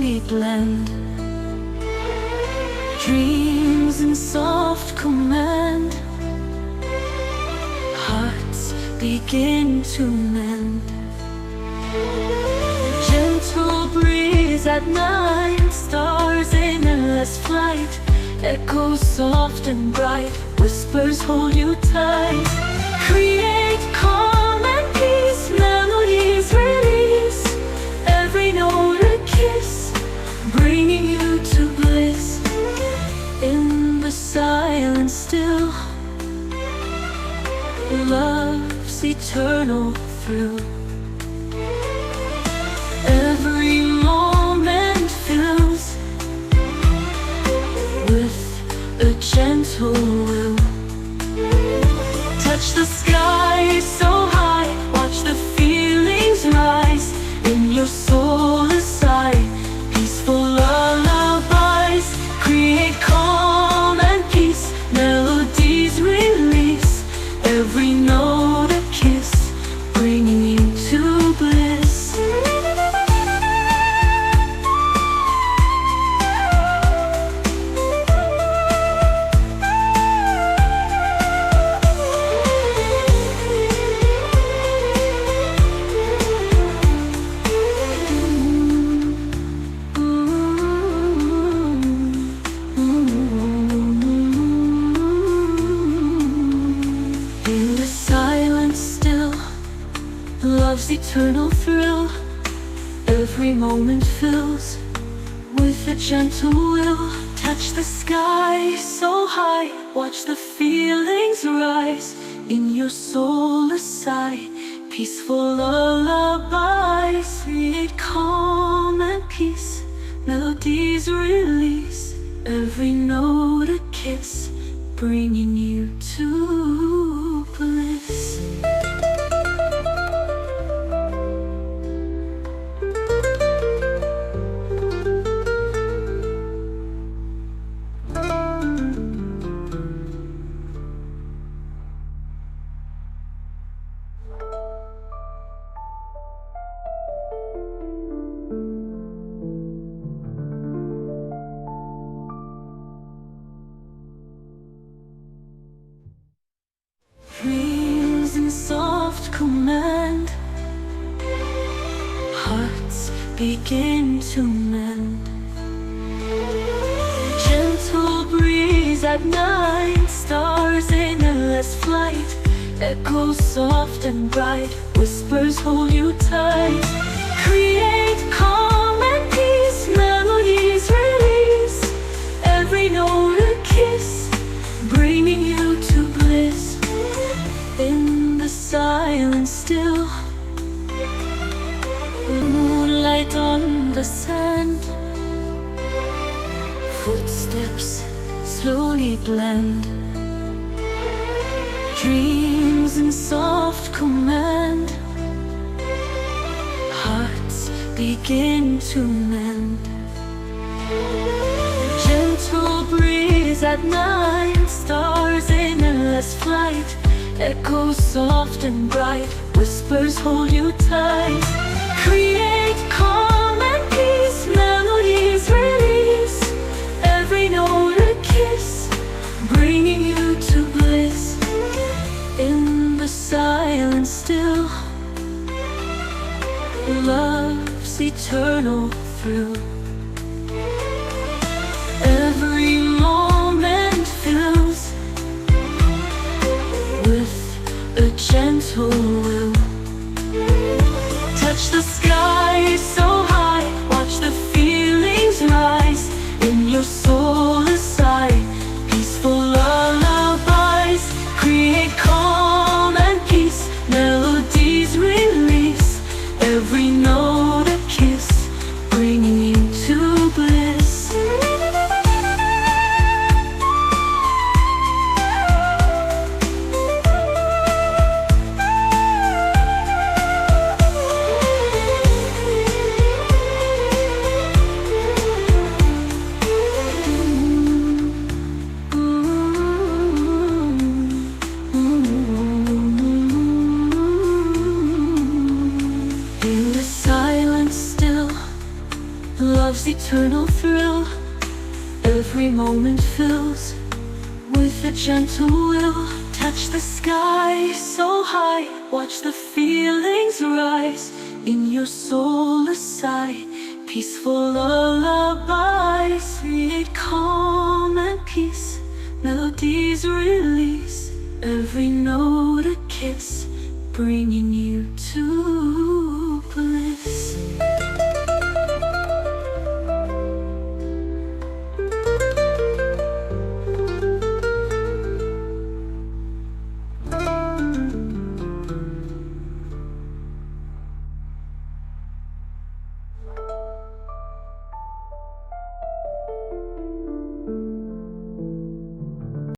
slowly blend. Dreams in soft command, hearts begin to mend. Gentle breeze at night, stars in endless flight, echoes soft and bright, whispers hold you tight. Create calm and peace, melodies release, every note a kiss, bringing you to bliss. In the silence still, love's eternal thrill. Every moment fills with a gentle will. Touch the sky so high, watch the feelings rise. In your soul a sigh, peaceful lullabies. Create calm and peace, melodies release, every note a kiss, bringing you to bliss. Love's eternal thrill, every moment fills with a gentle will. Touch the sky so high, watch the feelings rise. In your soul a sigh, peaceful lullabies. Create calm and peace, melodies release, every note a kiss, bringing you to bliss. Dreams in soft command, hearts begin to mend. Gentle breeze at night, stars in endless flight, echoes soft and bright, whispers hold you tight. Create calm and peace, melodies release, every note a kiss, bringing you to bliss. In the silence still, moonlight on the sand, footsteps slowly blend. Dreams in soft command, hearts begin to mend. Gentle breeze at night, stars in endless flight, echoes soft and bright, whispers hold you tight. Create calm and peace, melodies release, every note a kiss, bringing you to bliss. In the silence still, love's eternal thrill. Every moment fills with a gentle will. Touch the sky so high, watch the feelings rise. In your soul a sigh, peaceful lullabies. Create calm and peace, melodies release, every note a kiss, bringing you eternal thrill. Every moment fills with a gentle will. Touch the sky so high, watch the feelings rise in your soul, a sigh. Peaceful lullabies create calm and peace. Melodies release, every note a kiss, bringing you to